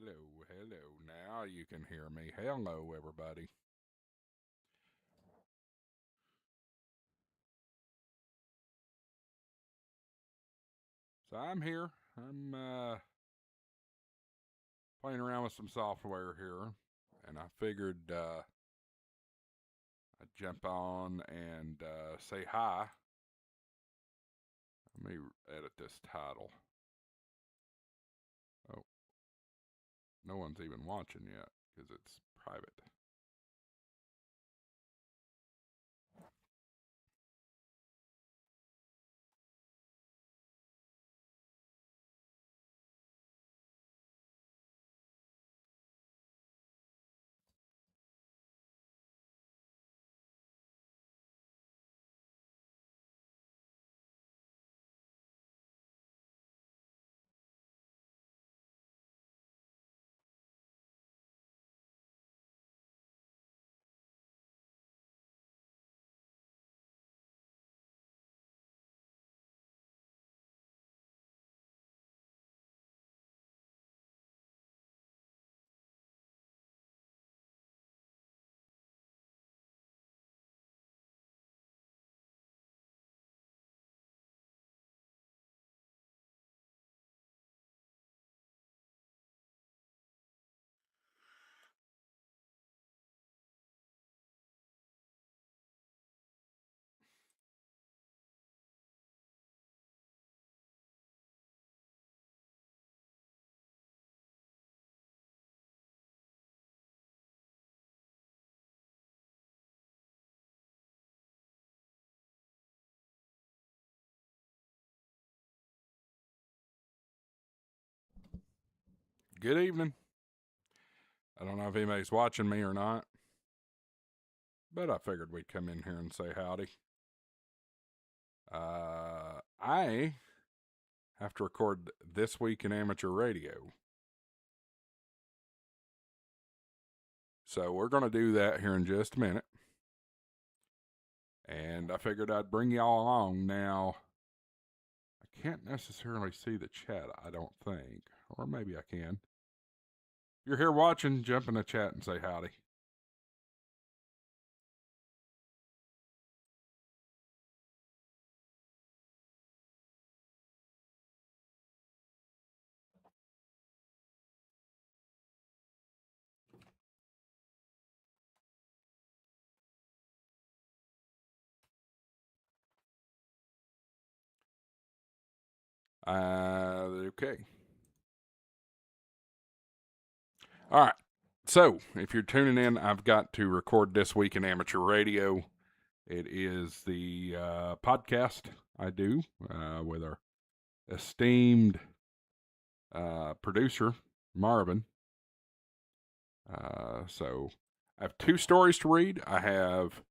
Hello. Now you can hear me. Hello, everybody. So I'm here. I'm playing around with some software here, and I figured I'd jump on and say hi. Let me edit this title. Oh, no one's even watching yet because it's private. Good evening. I don't know if anybody's watching me or not, but I figured we'd come in here and say howdy. I have to record This Week in Amateur Radio. So we're going to do that here in just a minute. And I figured I'd bring y'all along. Now, I can't necessarily see the chat, I don't think. Or maybe I can. If you're here watching, jump in the chat and say howdy. Okay. All right. So, if you're tuning in, I've got to record This Week in Amateur Radio. It is the podcast I do with our esteemed producer, Marvin. So, I have 2 stories to read. I have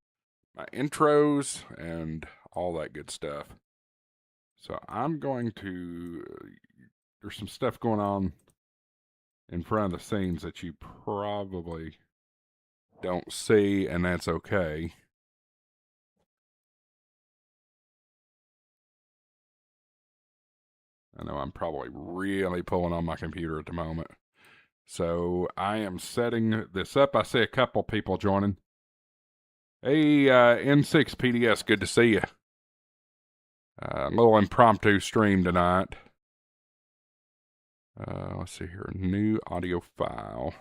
my intros and all that good stuff. So, I'm going to... there's some stuff going on in front of the scenes that you probably don't see, and that's okay. I know I'm probably really pulling on my computer at the moment. So I am setting this up. I see a couple people joining. Hey, N6 PDS, good to see you. A little impromptu stream tonight. Let's see here. New audio file.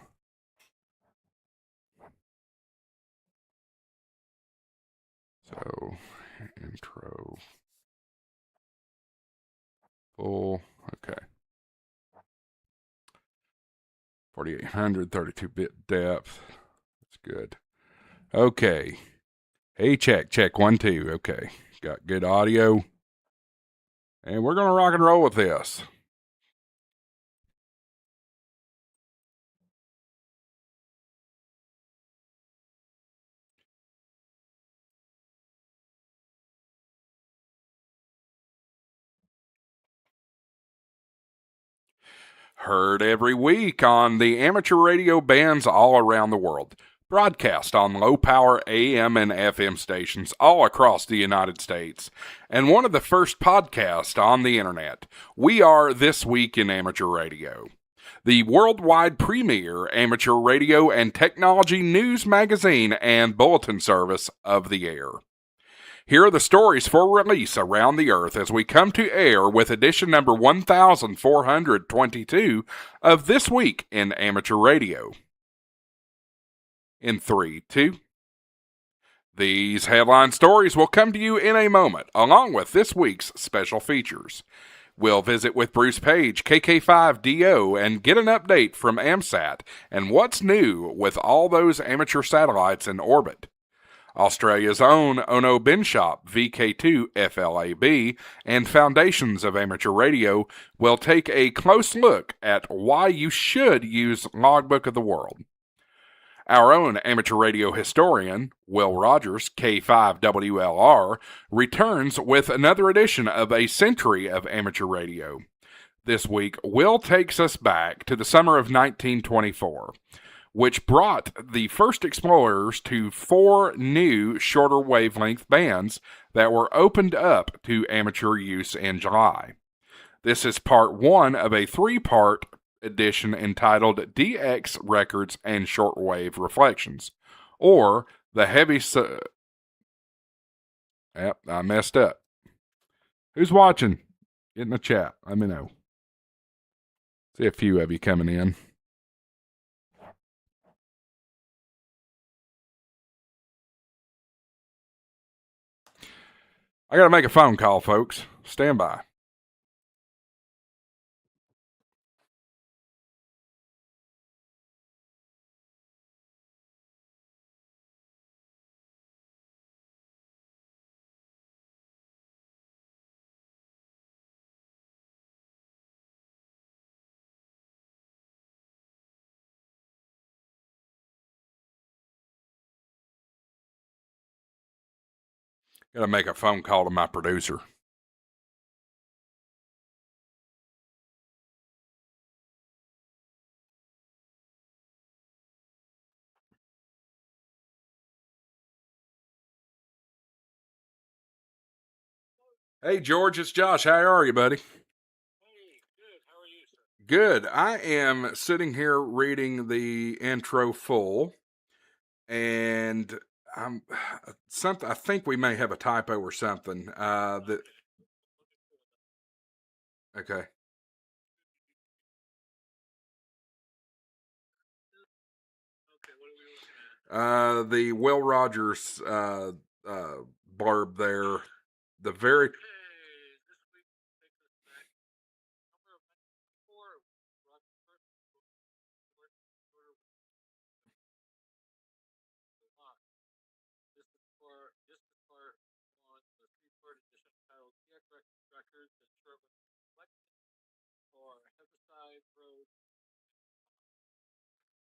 So, intro. Full. Okay. 4800, 32-bit depth. That's good. Okay. Hey, check. 1, 2. Okay. Got good audio. And we're going to rock and roll with this. Heard every week on the amateur radio bands all around the world. Broadcast on low-power AM and FM stations all across the United States. And one of the first podcasts on the internet. We are This Week in Amateur Radio. the worldwide premier amateur radio and technology news magazine and bulletin service of the air. Here are the stories for release around the earth as we come to air with edition number 1422 of This Week in Amateur Radio. In 3, 2. These headline stories will come to you in a moment, along with this week's special features. We'll visit with Bruce Page, KK5DO, and get an update from AMSAT and what's new with all those amateur satellites in orbit. Australia's own Ono Binshop VK2 FLAB and Foundations of Amateur Radio will take a close look at why you should use Logbook of the World. Our own amateur radio historian, Will Rogers, K5WLR, returns with another edition of A Century of Amateur Radio. This week, Will takes us back to the summer of 1924, which brought the first explorers to 4 new shorter wavelength bands that were opened up to amateur use in July. This is part 1 of a 3-part edition entitled DX Records and Shortwave Reflections, or the heavy... Yep, I messed up. Who's watching? Get in the chat. Let me know. See a few of you coming in. I got to make a phone call, folks. Stand by. Got to make a phone call to my producer. Hey, George, it's Josh. How are you, buddy? Hey, good. How are you, sir? Good. I am sitting here reading the intro full, and I'm something. I think we may have a typo or something. Okay. Okay, what are we looking at? The Will Rogers blurb there. The very Okay, this week takes us back. Number of 94 brought the first short order with July. This is part 1, the 3-part edition titled DX Records and Shortwave Reflections for Heaviside Road.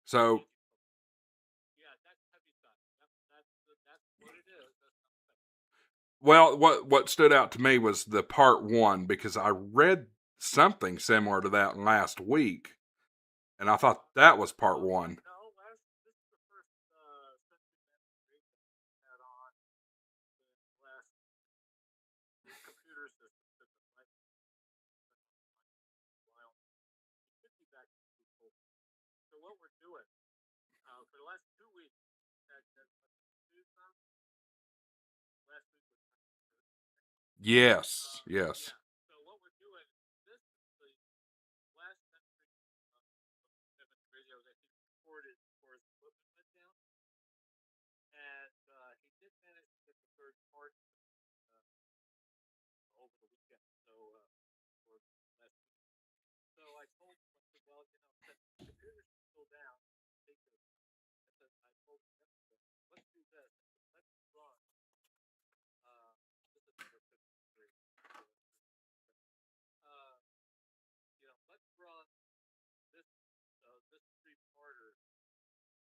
so Yeah, that's Heaviside. That's what it is. That's not Heaviside. well. What stood out to me was the part 1 because I read something similar to that last week, and I thought that was part 1. No, this is the first Century Band had on the last computer systems that the might while it could be back to people. So what we're doing for the last 2 weeks, that news on last week was Yes. yeah. So what we're doing, this is the last century of radio that he recorded before his equipment went down, and he did manage to get the 3rd part over the weekend. So or last week. So I told him, I said, well, since the computer's still down, take your time. I told him yesterday, let's do this. I said, let's run. This is number 53. Let's run this 3-parter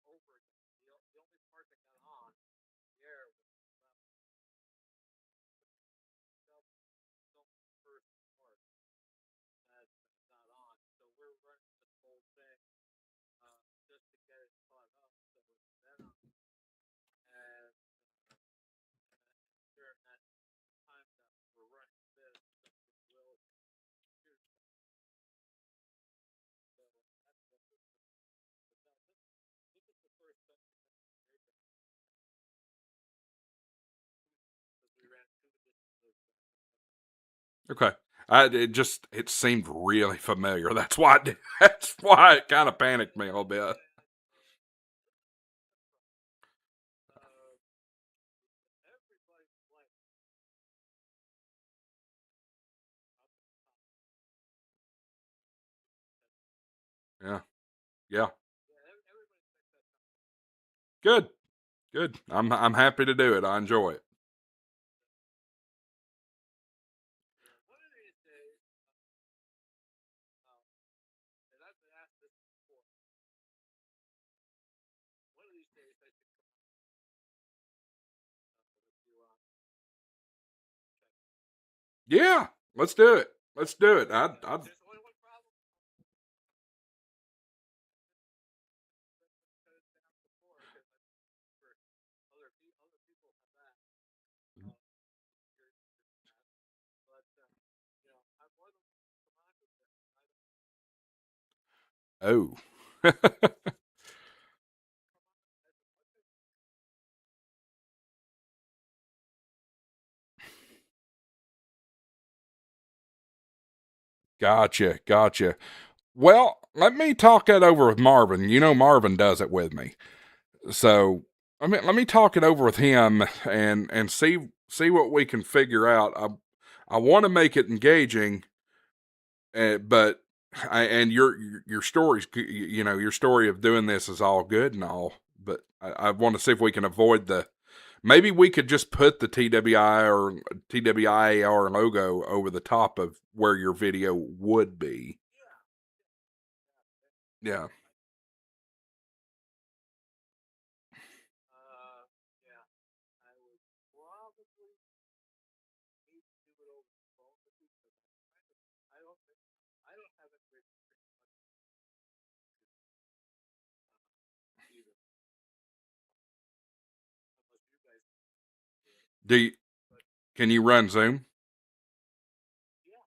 over again. The only part that got on the air was the first part that's not on. So we're running this whole thing just to get it caught up. So it's then on. And during that time that we're running this, will Okay. It seemed really familiar. That's why that's why it kind of panicked me a little bit. Everybody's playing. Yeah. Yeah. Yeah, everybody thinks that. Good. Good. I'm happy to do it. I enjoy it. Yeah, one of these days, and I've been asked this before. One of these days, I should come with you on. Yeah. Let's do it. Let's do it. I'd There's only one problem. Cut it down before because for other people have that. Uh, but I'm more than willing to come on with this. Oh. Gotcha. Gotcha. Well, let me talk that over with Marvin. You know Marvin does it with me. So let me talk it over with him and see what we can figure out. I want to make it engaging, but and your stories, your story of doing this is all good and all, but I want to see if we can avoid the. Maybe we could just put the TWIAR logo over the top of where your video would be. Yeah. Yeah, I would probably need to do it over the phone with you because I don't think I don't have it written pretty much either. Unless you guys Do you, can you run Zoom? yeah.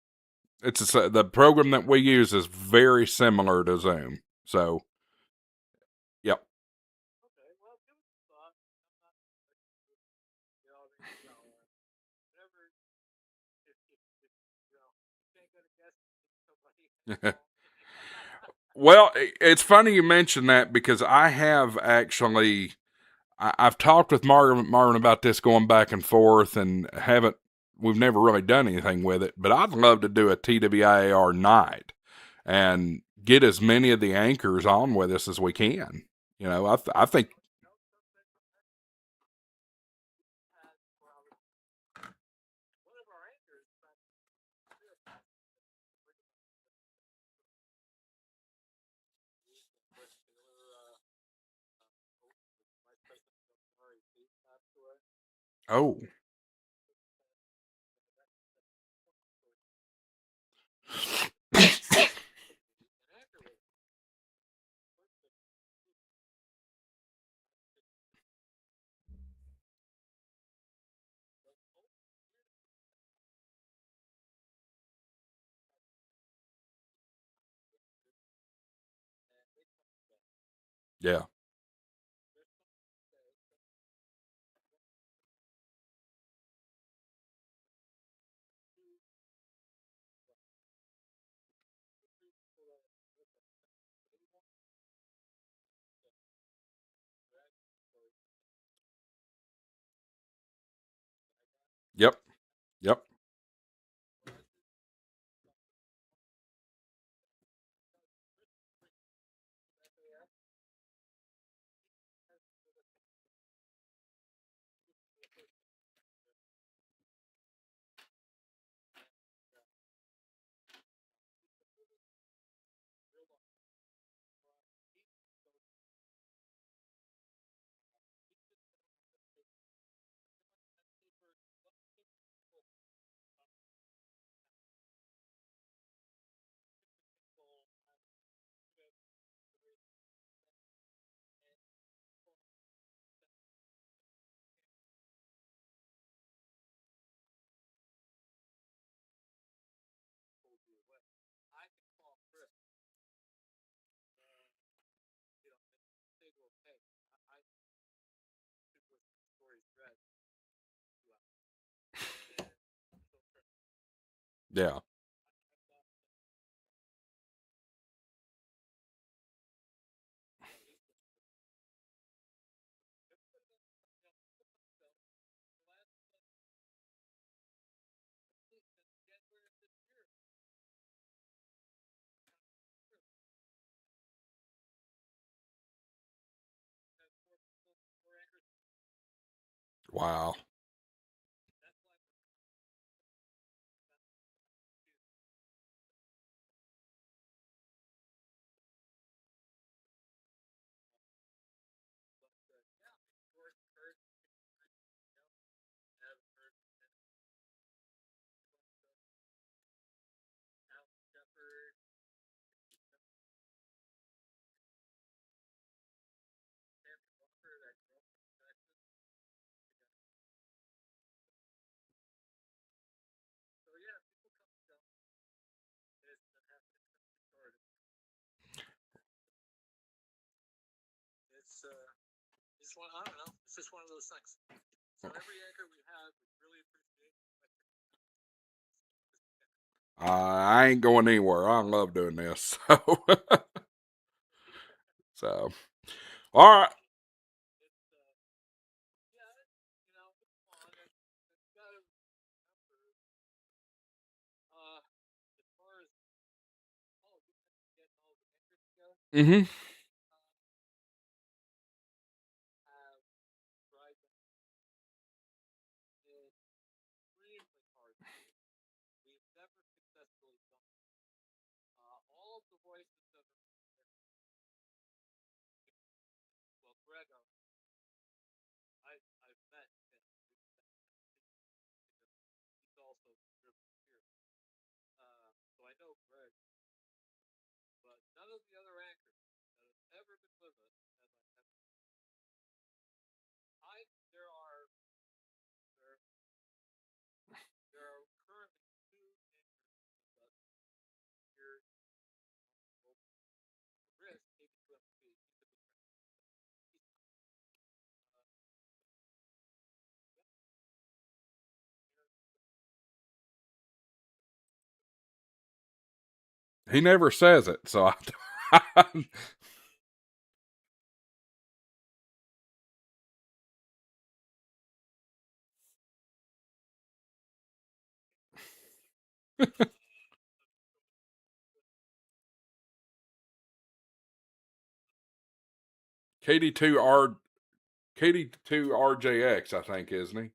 The program that we use is very similar to Zoom. So, yep. Okay, well, give it a thought. I'm not, whatever. If you ain't gonna guess somebody. Well, it's funny you mention that because I have actually I've talked with Marvin about this going back and forth and we've never really done anything with it, but I'd love to do a TWIAR night and get as many of the anchors on with us as we can. I think. One of our anchors vice president of Amatuer. Oh. Yeah. Yep. Yep. Yeah. Wow. It's one. I don't know. It's just one of those things. So every anchor we have, we really appreciate. I ain't going anywhere. I love doing this. So, all right. Mm-hmm. All of the voices that are Greg, I've met him. He's also driven here. So I know Greg, but none of the other anchors that have ever been with us have I there are currently two anchors with us here risk 82 MP. He never says it, so I. KD2R KD2RJX, I think, isn't he?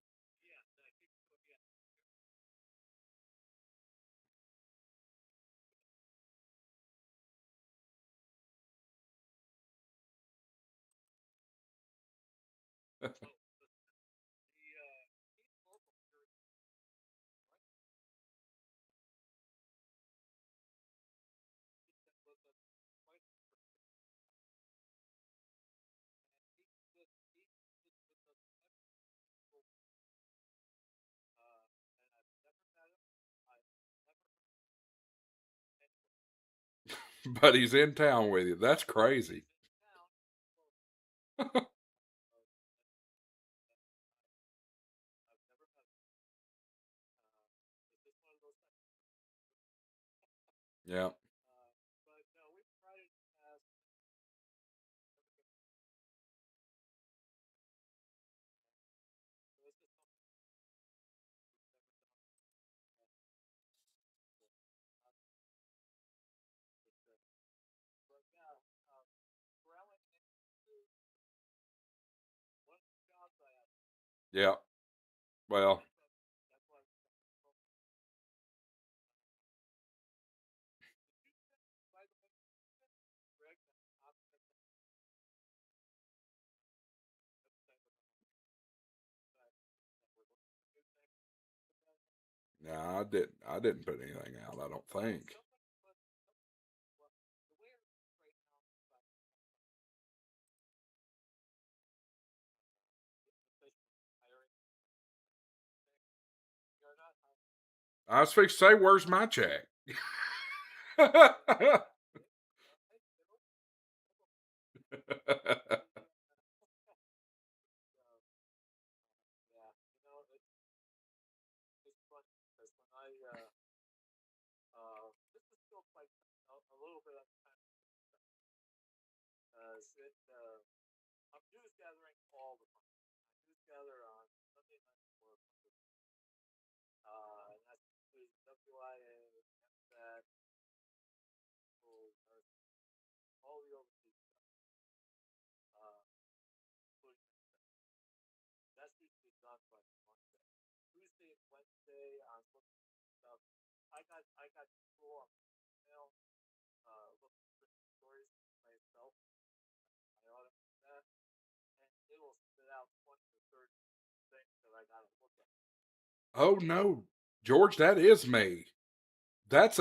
But he's in town with you. That's crazy. Yeah. Yeah. Well, no, I didn't put anything out, I don't think. I was fixing to say, where's my check? because I'm news gathering all the time. I news gather on Sunday night for and that's usually WIA, MSAT, all the overseas stuff, including that's usually done by Monday. Tuesday and Wednesday, I'm looking at stuff. I got people on email looking for stories myself. I automate that, and it'll spit out 20 or 30 things that I gotta look at. Oh no, George, that is me. That's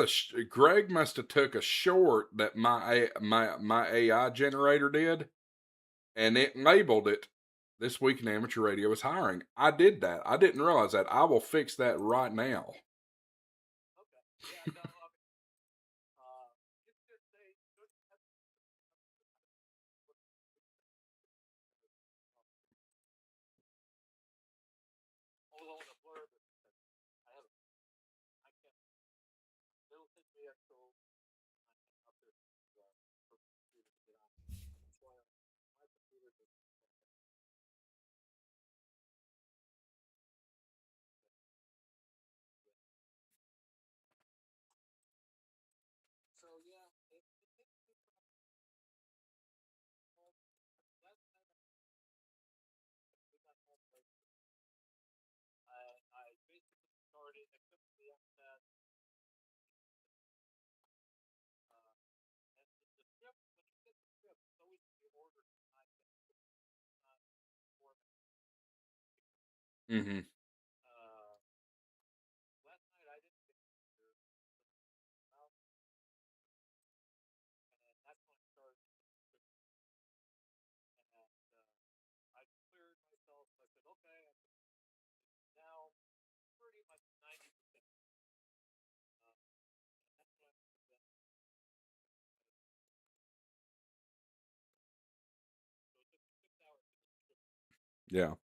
Greg must have took a short that my AI generator did, and it labeled it "This Week in Amateur Radio is Hiring." I did that. I didn't realize that. I will fix that right now. Okay. Yeah, no, I mean, you could say, although the blurb is that I can't, it'll take me until I hang up there for the computer to get on. That's why my computer just, so yeah, it takes me from last night we got home late. I basically started, except for the MSAT, and the script, when you get the script, it's always in the order I get not format. Mm-hmm. Last night I didn't get the script, out, and that's when I started to get the script. And I cleared myself. I said, okay, now pretty much 90%. And that's when I put that. So it took me 6 hours to get the script. Yeah.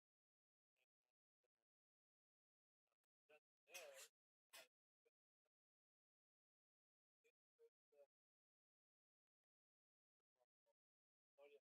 Then there, oh yeah,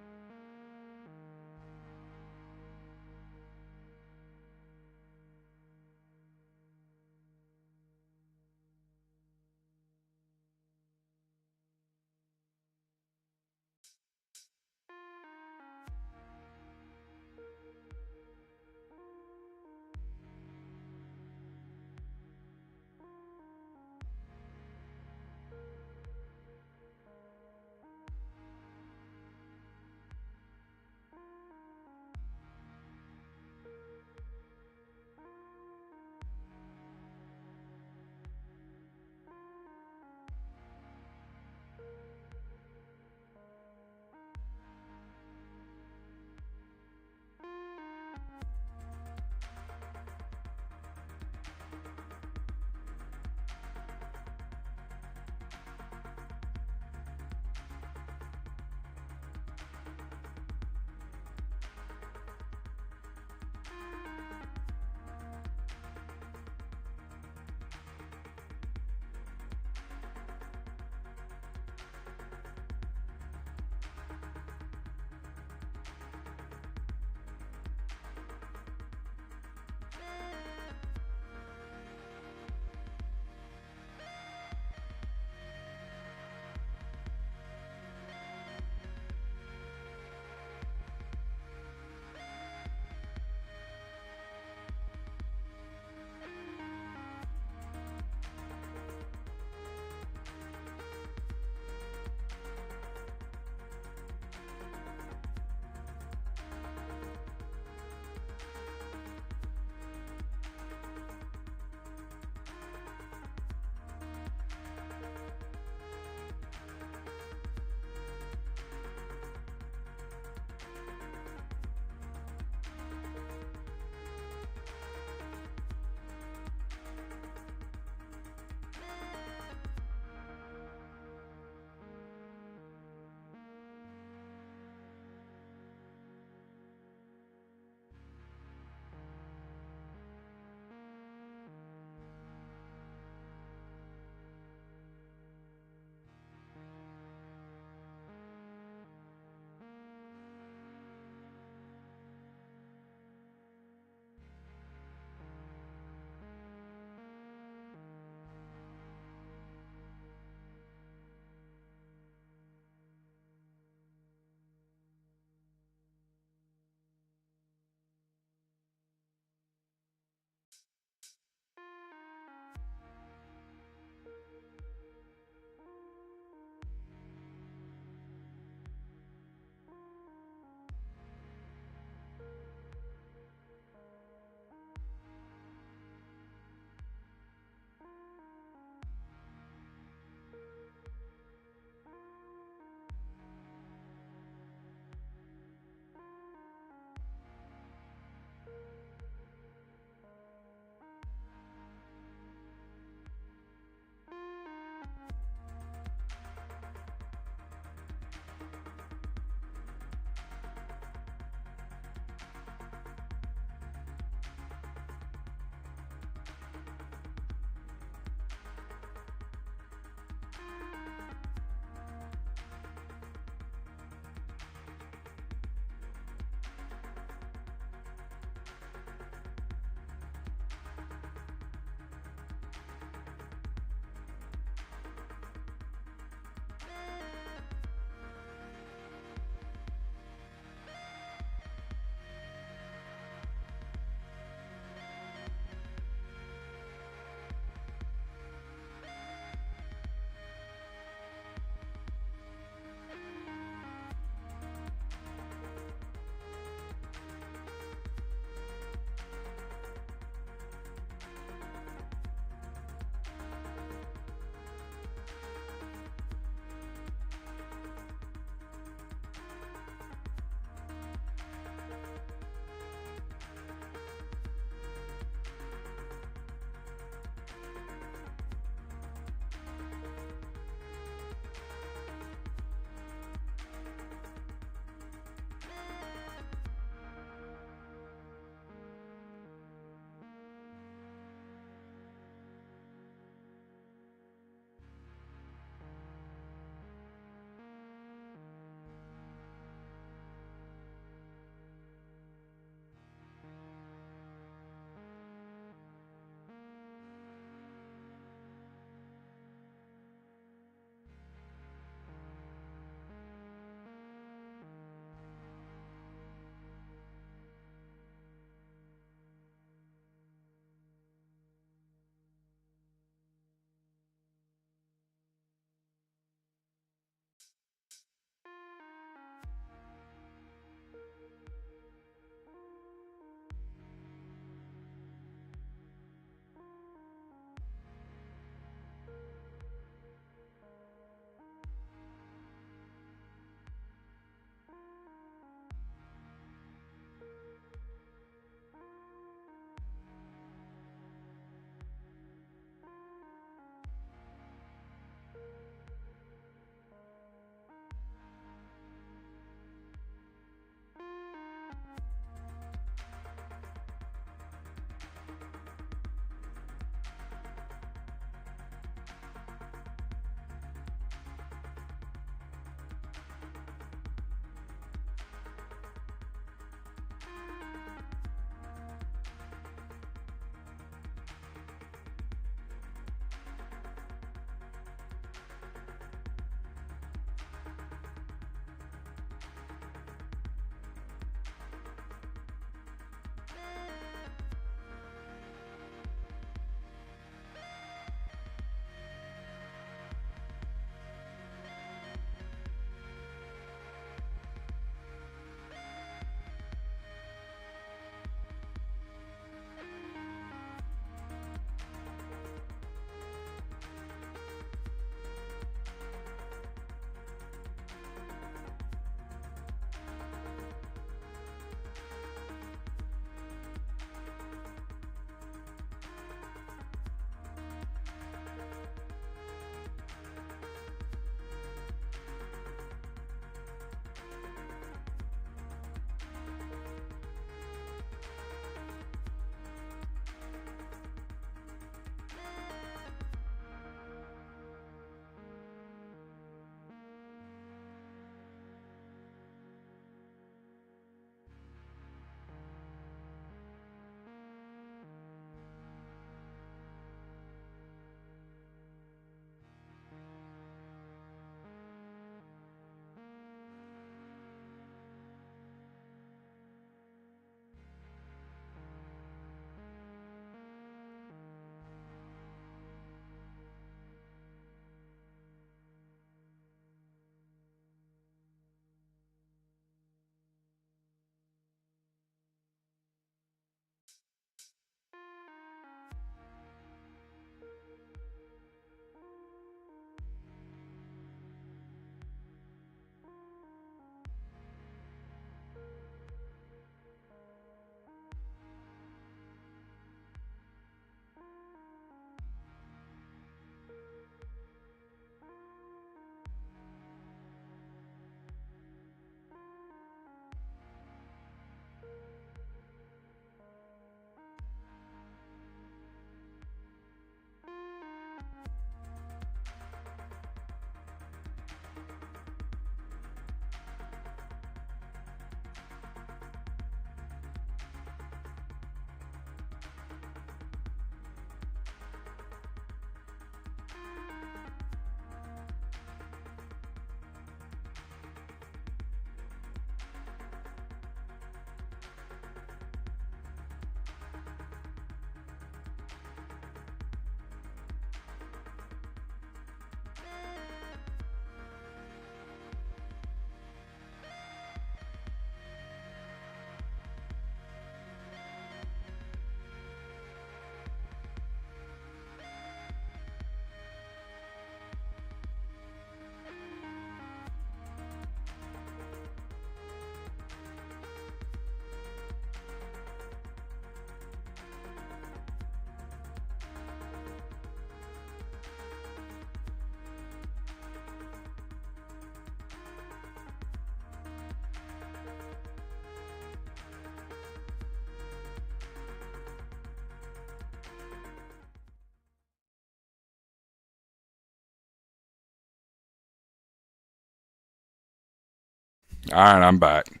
All right, I'm back.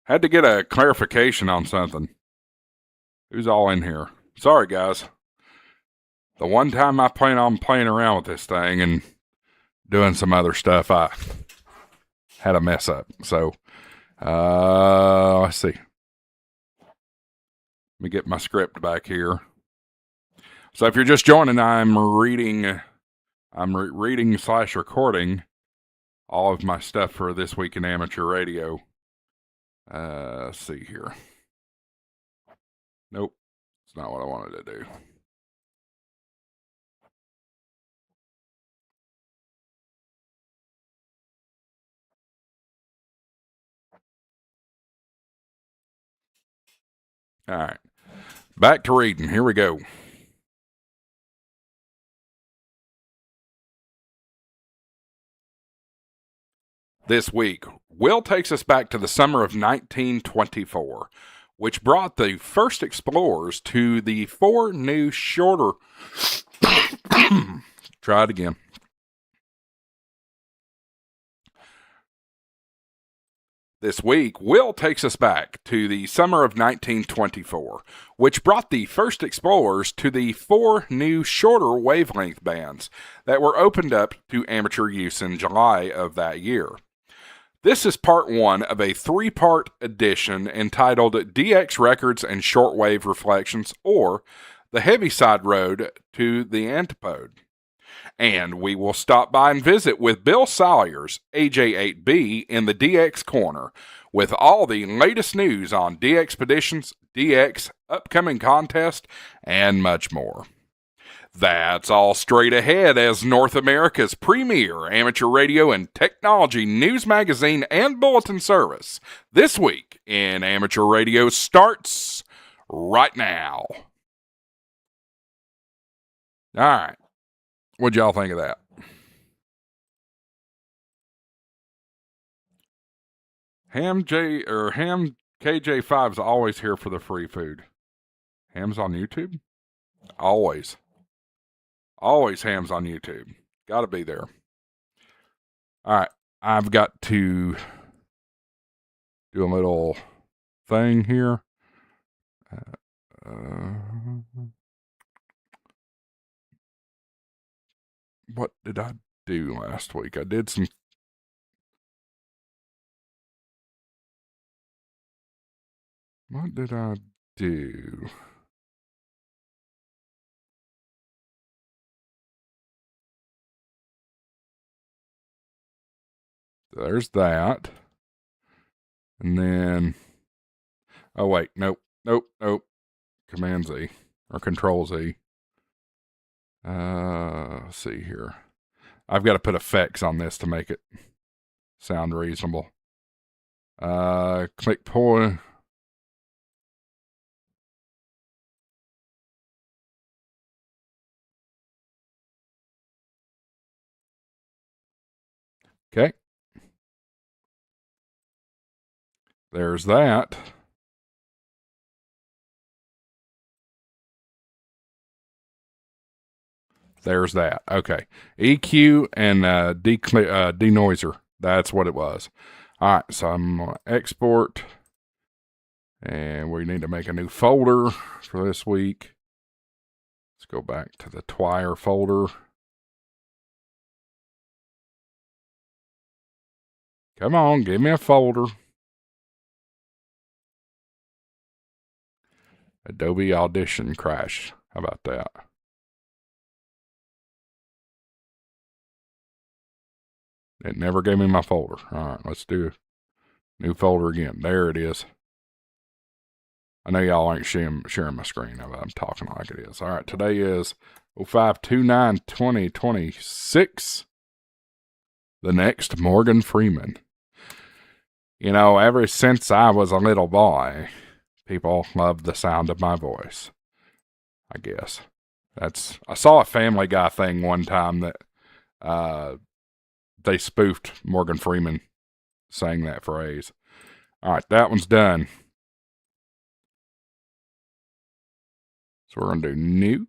Had to get a clarification on something. Who's all in here? Sorry, guys. The one time I plan on playing around with this thing and doing some other stuff, I had a mess up. So, let's see. Let me get my script back here. So if you're just joining, I'm reading / recording all of my stuff for This Week in Amateur Radio. Let's see here. Nope. It's not what I wanted to do. All right. Back to reading. Here we go. This week, Will takes us back to the summer of 1924, which brought the first explorers to the 4 new shorter... Try it again. This week, Will takes us back to the summer of 1924, which brought the first explorers to the 4 new shorter wavelength bands that were opened up to amateur use in July of that year. This is part 1 of a 3-part edition entitled DX Records and Shortwave Reflections, or The Heaviside Road to the Antipode. And we will stop by and visit with Bill Salyers, AJ8B, in the DX Corner, with all the latest news on DXpeditions, DX, upcoming contest, and much more. That's all straight ahead as North America's premier amateur radio and technology news magazine and bulletin service. This Week in Amateur Radio starts right now. All right. What'd y'all think of that? Ham KJ5 is always here for the free food. Ham's on YouTube? Always. Always Ham's on YouTube. Gotta be there. All right. I've got to do a little thing here. What did I do last week? I did some... What did I do? There's that. And then... Oh, wait. Nope. Command Z. Or Control Z. Let's see here. I've got to put effects on this to make it sound reasonable. Click point. Okay. There's that. There's that. Okay. EQ and denoiser. That's what it was. All right. So I'm going to export. And we need to make a new folder for this week. Let's go back to the Twire folder. Come on, give me a folder. Adobe Audition crash. How about that? It never gave me my folder. All right, let's do a new folder again. There it is. I know y'all ain't sharing my screen. I'm talking like it is. All right, today is 05/29/2026. The next Morgan Freeman. You know, ever since I was a little boy, people loved the sound of my voice. I guess. I saw a Family Guy thing one time that they spoofed Morgan Freeman saying that phrase. All right, that one's done. So we're going to do new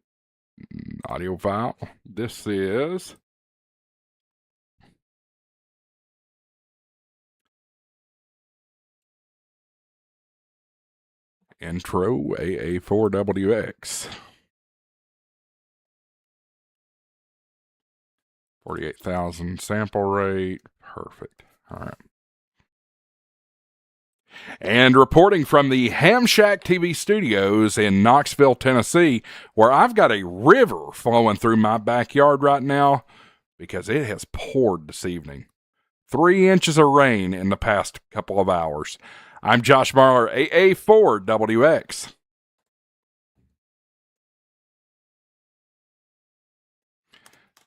audio file. This is Intro AA4WX. 48,000 sample rate. Perfect. All right. And reporting from the HamShackTV studios in Knoxville, Tennessee, where I've got a river flowing through my backyard right now because it has poured this evening. 3 inches of rain in the past couple of hours. I'm Josh Marler, AA4WX.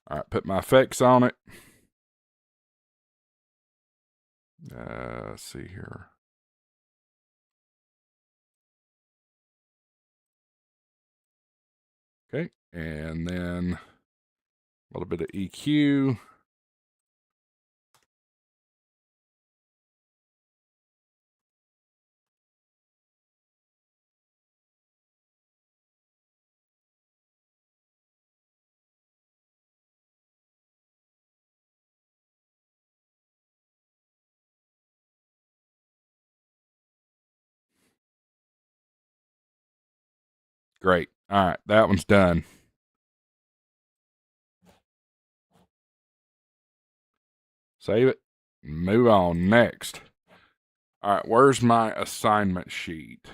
All right, put my effects on it. Let's see here. Okay, and then a little bit of EQ. Great. All right, that one's done. Save it. Move on. Next. All right, where's my assignment sheet?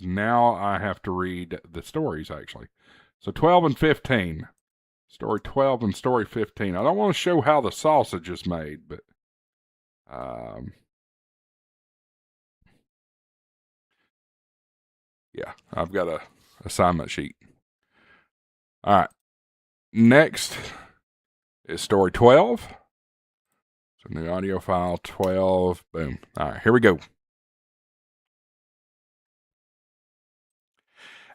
Now I have to read the stories, actually. So 12 and 15. Story 12 and story 15. I don't want to show how the sausage is made, but yeah, I've got a assignment sheet. All right. Next is story 12. So new audio file 12. Boom. All right, here we go.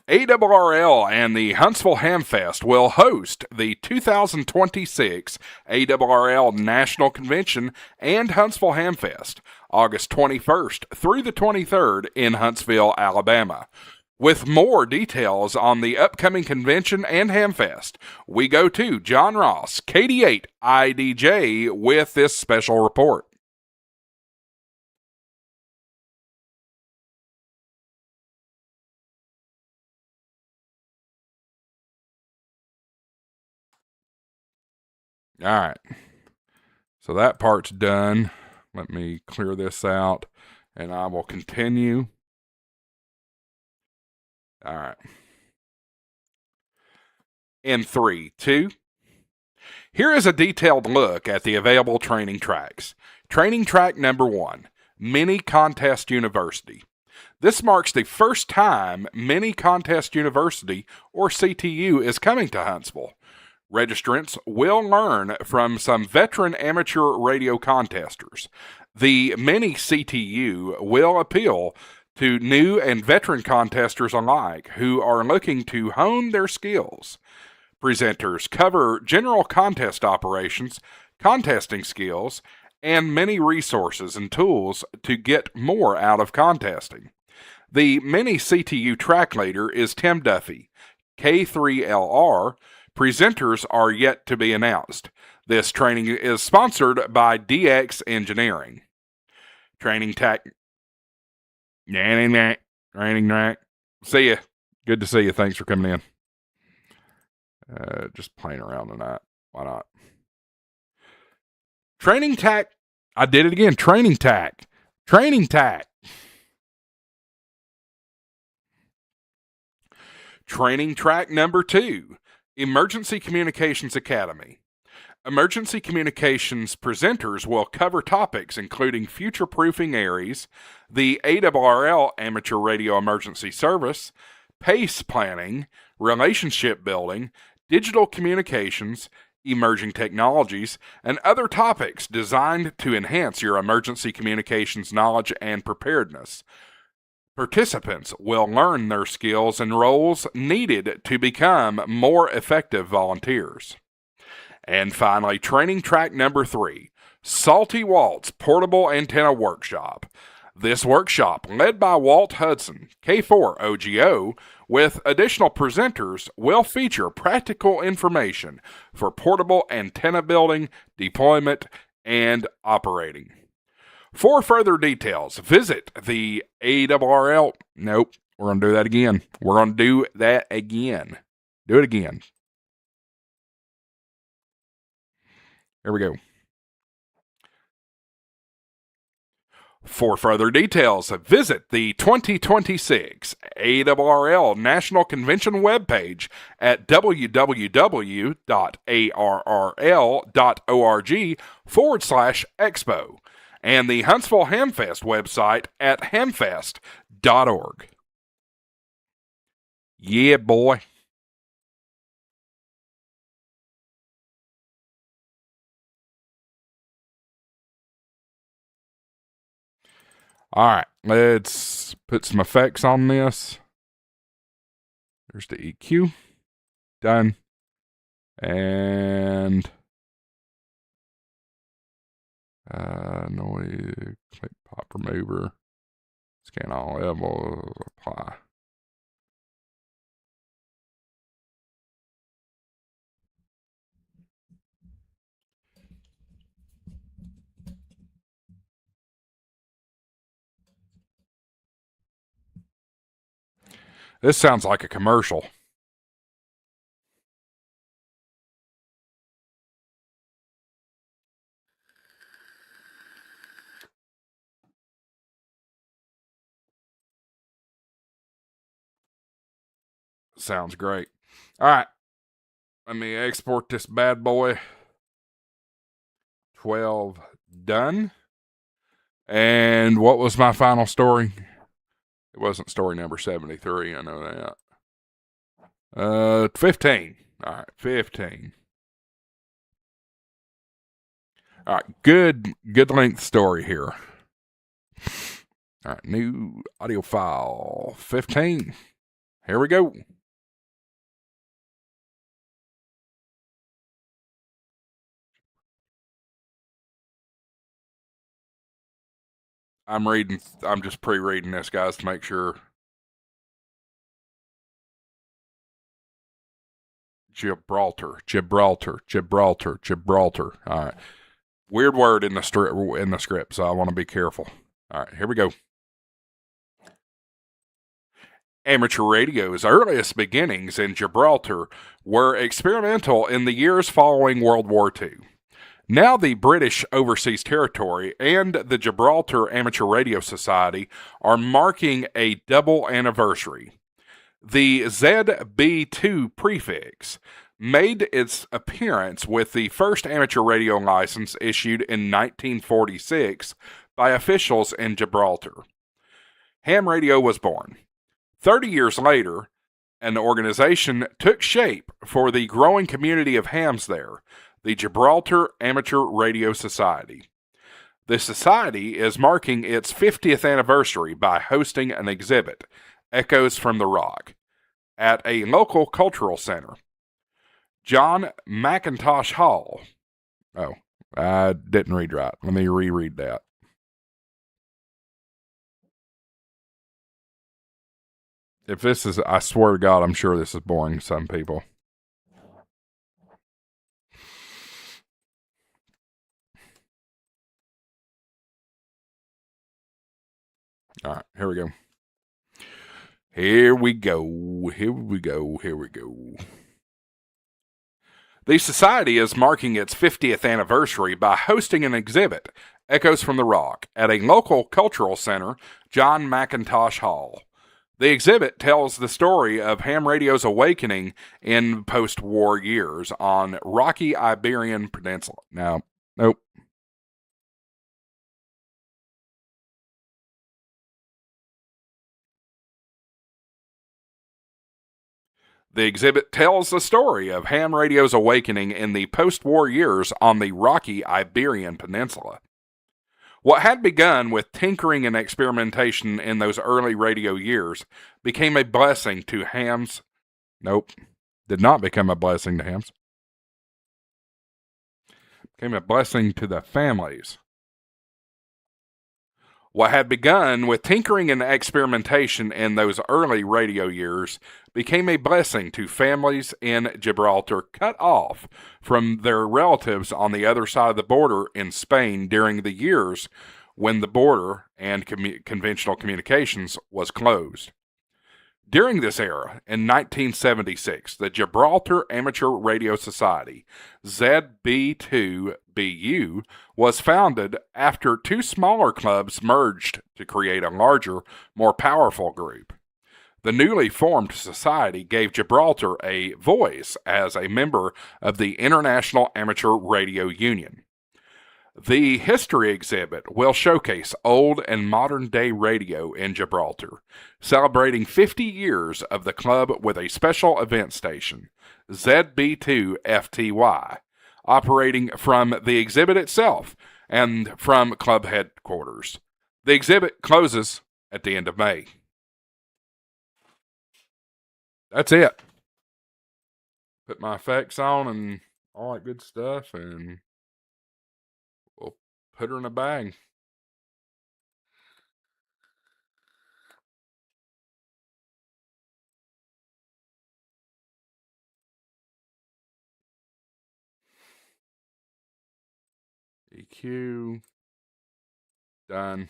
ARRL and the Huntsville Hamfest will host the 2026 ARRL National Convention and Huntsville Hamfest, August 21st through the 23rd in Huntsville, Alabama. With more details on the upcoming convention and Hamfest, we go to John Ross, KD8 IDJ, with this special report. All right. So that part's done. Let me clear this out, and I will continue. All right. In 3, 2. Here is a detailed look at the available training tracks. Training track number 1, Mini Contest University. This marks the first time Mini Contest University, or CTU, is coming to Huntsville. Registrants will learn from some veteran amateur radio contesters. The Mini CTU will appeal to new and veteran contesters alike who are looking to hone their skills. Presenters cover general contest operations, contesting skills, and many resources and tools to get more out of contesting. The Mini CTU track leader is Tim Duffy, K3LR. Presenters are yet to be announced. This training is sponsored by DX Engineering. Training track. Training track. See ya. Good to see you. Thanks for coming in. Just playing around tonight. Why not? Training tack. I did it again. Training tack. Training tack. Training track number 2. Emergency Communications Academy. Emergency Communications presenters will cover topics including future-proofing ARES, the ARRL Amateur Radio Emergency Service, PACE planning, relationship building, digital communications, emerging technologies, and other topics designed to enhance your emergency communications knowledge and preparedness. Participants will learn their skills and roles needed to become more effective volunteers. And finally, training track number 3, Salty Walt's Portable Antenna Workshop. This workshop, led by Walt Hudson, K4OGO, with additional presenters, will feature practical information for portable antenna building, deployment, and operating. For further details, visit the we're going to do that again. We're going to do that again. Do it again. Here we go. For further details, visit the 2026 ARRL National Convention webpage at www.arrl.org/expo and the Huntsville Hamfest website at hamfest.org. Yeah, boy. All right, let's put some effects on this. There's the EQ. Done. And noise, click pop remover, scan all levels, apply. This sounds like a commercial. Sounds great. All right. Let me export this bad boy. 12 done. And what was my final story? It wasn't story number 73. I know that. 15. All right, 15. All right, good length story here. All right, new audio file 15. Here we go. I'm just pre-reading this, guys, to make sure. Gibraltar. All right. Weird word in the script, so I want to be careful. All right, here we go. Amateur radio's earliest beginnings in Gibraltar were experimental in the years following World War II. Now the British Overseas Territory and the Gibraltar Amateur Radio Society are marking a double anniversary. The ZB2 prefix made its appearance with the first amateur radio license issued in 1946 by officials in Gibraltar. Ham radio was born. 30 years later, an organization took shape for the growing community of hams there, the Gibraltar Amateur Radio Society. The society is marking its 50th anniversary by hosting an exhibit, Echoes from the Rock, at a local cultural center. John McIntosh Hall. Oh, I didn't read right. Let me reread that. If this is, I swear to God, I'm sure this is boring to some people. All right, here we go. Here we go. The society is marking its 50th anniversary by hosting an exhibit, Echoes from the Rock, at a local cultural center, John McIntosh Hall. The exhibit tells the story of ham radio's awakening in post-war years on rocky Iberian Peninsula. Now, nope. The exhibit tells the story of ham radio's awakening in the post-war years on the rocky Iberian Peninsula. What had begun with tinkering and experimentation in those early radio years became a blessing to hams. Nope, did not become a blessing to hams. Became a blessing to the families. What had begun with tinkering and experimentation in those early radio years became a blessing to families in Gibraltar cut off from their relatives on the other side of the border in Spain during the years when the border and conventional communications was closed. During this era, in 1976, the Gibraltar Amateur Radio Society, ZB2BU, was founded after two smaller clubs merged to create a larger, more powerful group. The newly formed society gave Gibraltar a voice as a member of the International Amateur Radio Union. The history exhibit will showcase old and modern day radio in Gibraltar, celebrating 50 years of the club with a special event station, ZB2FTY, operating from the exhibit itself and from club headquarters. The exhibit closes at the end of May. That's it. Put my effects on and all that good stuff, and we'll put her in a bag. EQ. Done.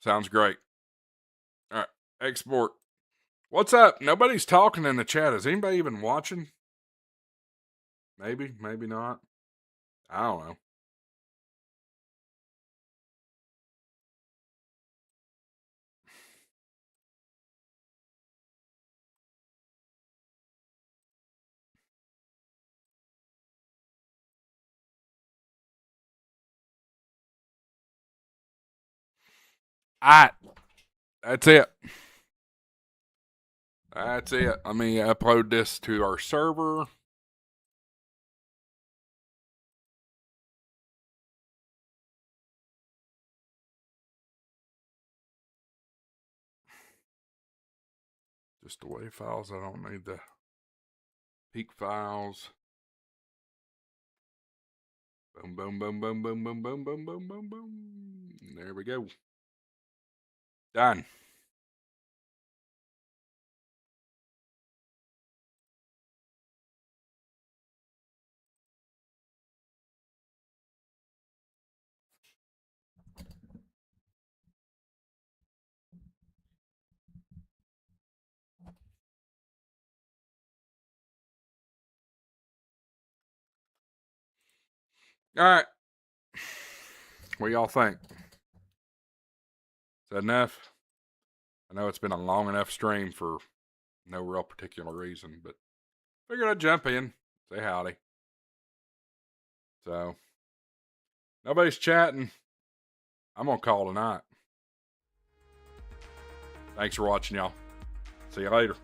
Sounds great. All right, export. What's up? Nobody's talking in the chat. Is anybody even watching? Maybe, maybe not. I don't know. All right, that's it. That's it. Let me upload this to our server. Just the WAV files. I don't need the peak files. Boom, boom, boom, boom, boom, boom, boom, boom, boom, boom, boom. There we go. Done. All right. What do y'all think? Is that enough? I know it's been a long enough stream for no real particular reason, but figured I'd jump in, say howdy. So, nobody's chatting. I'm going to call tonight. Thanks for watching, y'all. See you later.